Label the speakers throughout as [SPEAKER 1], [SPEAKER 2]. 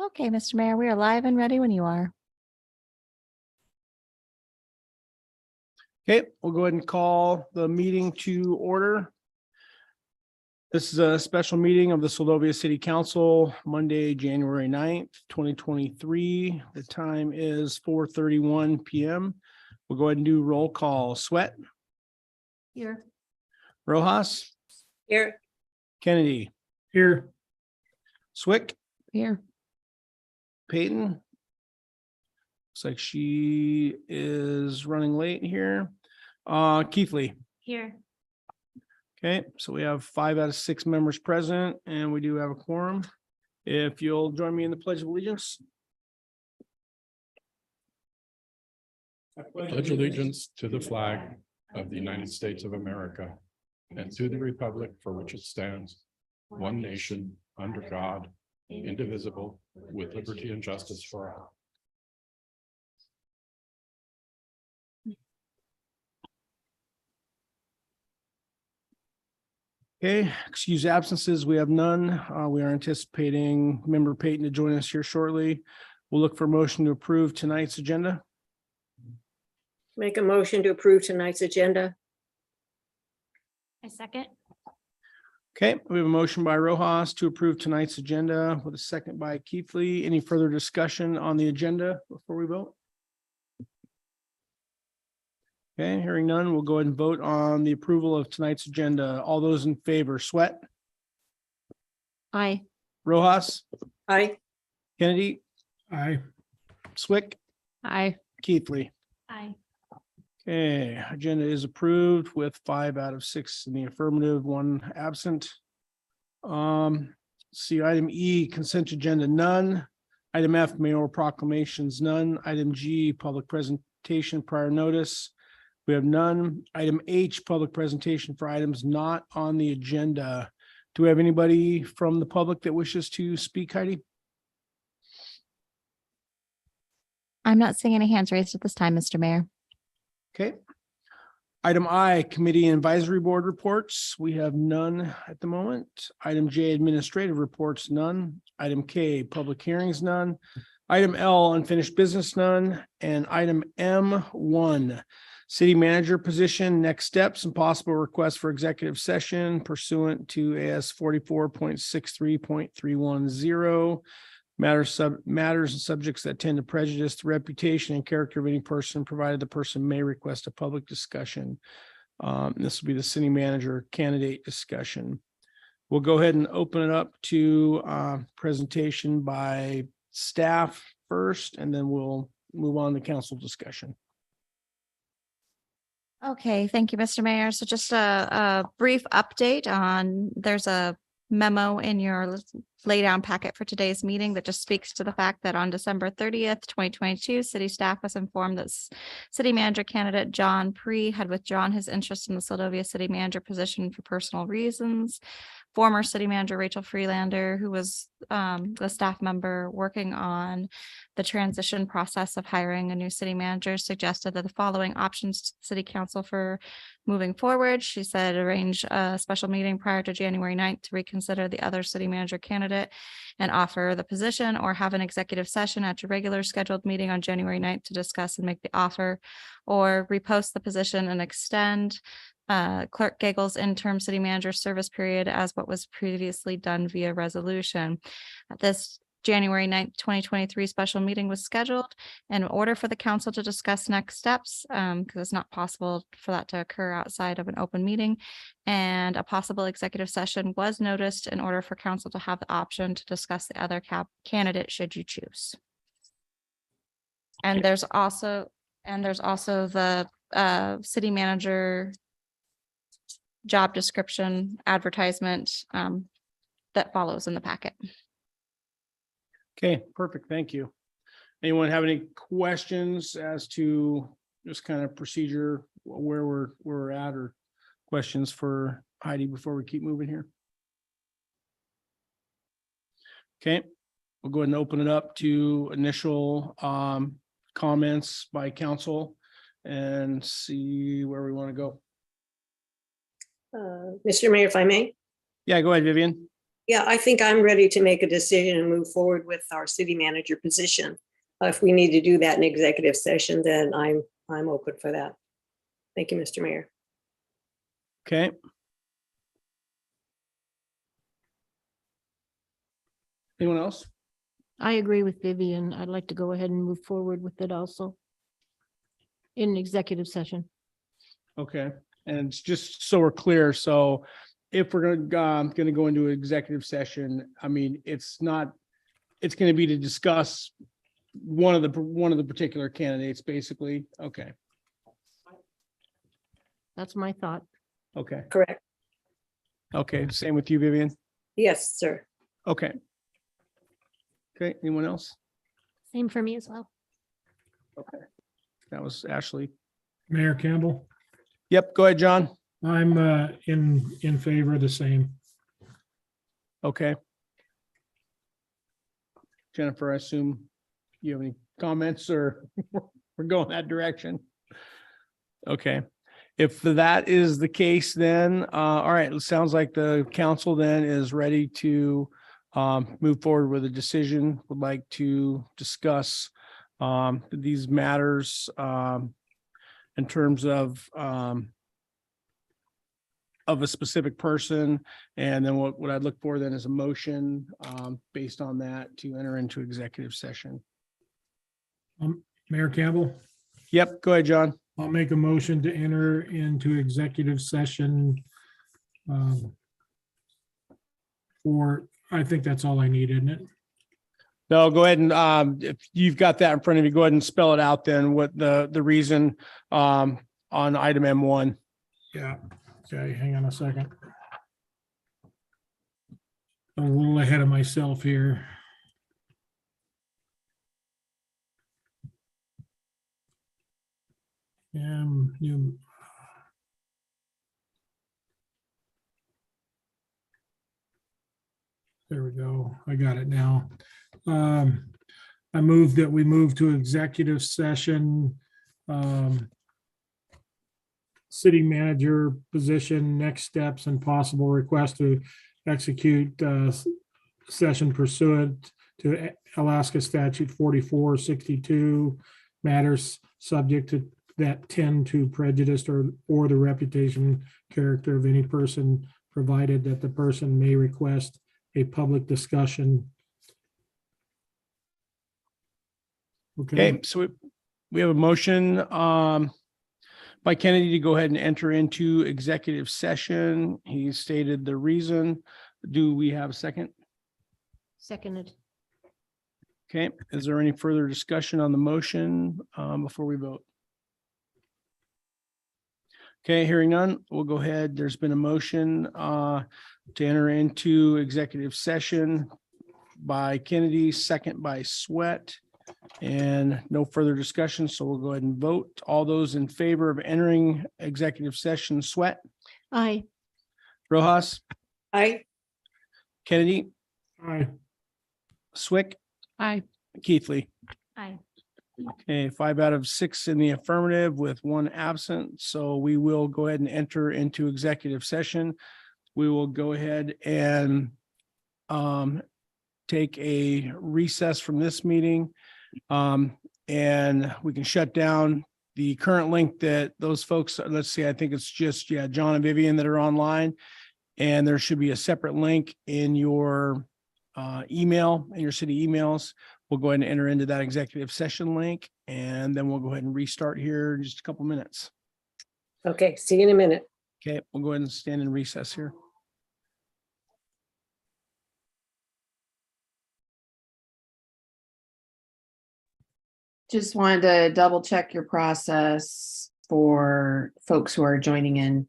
[SPEAKER 1] Okay, Mr. Mayor, we are live and ready when you are.
[SPEAKER 2] Okay, we'll go ahead and call the meeting to order. This is a special meeting of the Seldovia City Council, Monday, January 9th, 2023. The time is 4:31 p.m. We'll go ahead and do roll call. Sweat,
[SPEAKER 1] Here.
[SPEAKER 2] Rojas,
[SPEAKER 3] Here.
[SPEAKER 2] Kennedy,
[SPEAKER 4] Here.
[SPEAKER 2] Swick,
[SPEAKER 1] Here.
[SPEAKER 2] Peyton. Looks like she is running late here. Keithley.
[SPEAKER 1] Here.
[SPEAKER 2] Okay, so we have 5 out of 6 members present, and we do have a quorum. If you'll join me in the Pledge of Allegiance.
[SPEAKER 4] I pledge allegiance to the flag of the United States of America and to the republic for which it stands, one nation, under God, indivisible, with liberty and justice for all.
[SPEAKER 2] Okay, excuse absences. We have none. We are anticipating member Peyton to join us here shortly. We'll look for a motion to approve tonight's agenda.
[SPEAKER 3] Make a motion to approve tonight's agenda.
[SPEAKER 1] A second.
[SPEAKER 2] Okay, we have a motion by Rojas to approve tonight's agenda with a second by Keithley. Any further discussion on the agenda before we vote? Okay, hearing none, we'll go ahead and vote on the approval of tonight's agenda. All those in favor, Sweat,
[SPEAKER 1] Aye.
[SPEAKER 2] Rojas,
[SPEAKER 3] Aye.
[SPEAKER 2] Kennedy,
[SPEAKER 4] Aye.
[SPEAKER 2] Swick,
[SPEAKER 1] Aye.
[SPEAKER 2] Keithley.
[SPEAKER 1] Aye.
[SPEAKER 2] Okay, agenda is approved with 5 out of 6 in the affirmative, 1 absent. See item E, consent agenda, none. Item F, mayoral proclamations, none. Item G, public presentation prior notice. We have none. Item H, public presentation for items not on the agenda. Do we have anybody from the public that wishes to speak, Heidi?
[SPEAKER 1] I'm not seeing any hands raised at this time, Mr. Mayor.
[SPEAKER 2] Okay. Item I, committee and advisory board reports. We have none at the moment. Item J, administrative reports, none. Item K, public hearings, none. Item L, unfinished business, none. And item M1, city manager position, next steps and possible requests for executive session pursuant to AS 44.63.310. Matters and subjects that tend to prejudice the reputation and character of any person, provided the person may request a public discussion. This will be the city manager candidate discussion. We'll go ahead and open it up to presentation by staff first, and then we'll move on to council discussion.
[SPEAKER 1] Okay, thank you, Mr. Mayor. So just a brief update on, there's a memo in your lay down packet for today's meeting that just speaks to the fact that on December 30th, 2022, city staff was informed that city manager candidate John Pree had withdrawn his interest in the Seldovia city manager position for personal reasons. Former city manager Rachel Freelander, who was the staff member working on the transition process of hiring a new city manager, suggested that the following options to the city council for moving forward. She said arrange a special meeting prior to January 9th to reconsider the other city manager candidate and offer the position, or have an executive session at your regular scheduled meeting on January 9th to discuss and make the offer, or repost the position and extend Clerk Gagel's interim city manager service period as what was previously done via resolution. This January 9th, 2023 special meeting was scheduled in order for the council to discuss next steps, because it's not possible for that to occur outside of an open meeting. And a possible executive session was noticed in order for council to have the option to discuss the other candidate should you choose. And there's also the city manager job description advertisement that follows in the packet.
[SPEAKER 2] Okay, perfect. Thank you. Anyone have any questions as to just kind of procedure, where we're at, or questions for Heidi before we keep moving here? Okay, we'll go ahead and open it up to initial comments by council and see where we want to go.
[SPEAKER 3] Mr. Mayor, if I may,
[SPEAKER 2] Yeah, go ahead, Vivian.
[SPEAKER 3] Yeah, I think I'm ready to make a decision and move forward with our city manager position. If we need to do that in executive session, then I'm open for that. Thank you, Mr. Mayor.
[SPEAKER 2] Okay. Anyone else?
[SPEAKER 5] I agree with Vivian. I'd like to go ahead and move forward with it also. In executive session.
[SPEAKER 2] Okay, and it's just so we're clear, so if we're gonna go into executive session, I mean, it's gonna be to discuss one of the particular candidates, basically. Okay,
[SPEAKER 5] That's my thought.
[SPEAKER 2] okay,
[SPEAKER 3] Correct.
[SPEAKER 2] okay, same with you, Vivian.
[SPEAKER 3] Yes, sir.
[SPEAKER 2] Okay. Okay, anyone else?
[SPEAKER 5] Same for me as well.
[SPEAKER 2] Okay, that was Ashley.
[SPEAKER 6] Mayor Campbell,
[SPEAKER 2] Yep, go ahead, John.
[SPEAKER 6] I'm in favor of the same.
[SPEAKER 2] Okay. Jennifer, I assume you have any comments or we're going that direction? Okay. If that is the case, then, all right, it sounds like the council then is ready to move forward with a decision, would like to discuss these matters in terms of a specific person. And then what I'd look for then is a motion based on that to enter into executive session.
[SPEAKER 6] Mayor Campbell,
[SPEAKER 2] Yep, go ahead, John.
[SPEAKER 6] I'll make a motion to enter into executive session. I think that's all I need, isn't it?
[SPEAKER 2] No, go ahead and if you've got that in front of you, go ahead and spell it out then what the reason on item M1.
[SPEAKER 6] Yeah, okay, hang on a second. I'm a little ahead of myself here. There we go. I got it now. I move that we move to executive session. City manager position, next steps and possible request to execute session pursuant to Alaska statute 4462 matters subject to that tend to prejudice or the reputation character of any person, provided that the person may request a public discussion.
[SPEAKER 2] Okay, so we have a motion by Kennedy to go ahead and enter into executive session. He stated the reason. Do we have a second?
[SPEAKER 5] Seconded.
[SPEAKER 2] Okay, is there any further discussion on the motion before we vote? Okay, hearing none, we'll go ahead. There's been a motion to enter into executive session by Kennedy, second by Sweat, and no further discussion. So we'll go ahead and vote. All those in favor of entering executive session, Sweat,
[SPEAKER 5] Aye.
[SPEAKER 2] Rojas,
[SPEAKER 3] Aye.
[SPEAKER 2] Kennedy,
[SPEAKER 6] Aye.
[SPEAKER 2] Swick,
[SPEAKER 5] Aye.
[SPEAKER 2] Keithley.
[SPEAKER 5] Aye.
[SPEAKER 2] Okay, 5 out of 6 in the affirmative with 1 absent. So we will go ahead and enter into executive session. We will go ahead and take a recess from this meeting. And we can shut down the current link that those folks, let's see, I think it's just, yeah, John and Vivian that are online. And there should be a separate link in your email, in your city emails. We'll go ahead and enter into that executive session link, and then we'll go ahead and restart here in just a couple minutes.
[SPEAKER 3] Okay, see you in a minute.
[SPEAKER 2] Okay, we'll go ahead and stand in recess here.
[SPEAKER 7] Just wanted to double check your process for folks who are joining in.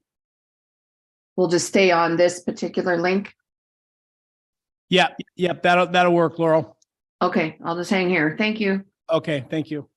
[SPEAKER 7] We'll just stay on this particular link.
[SPEAKER 2] Yep, that'll work, Laurel.
[SPEAKER 7] Okay, I'll just hang here. Thank you.
[SPEAKER 2] Okay, thank you.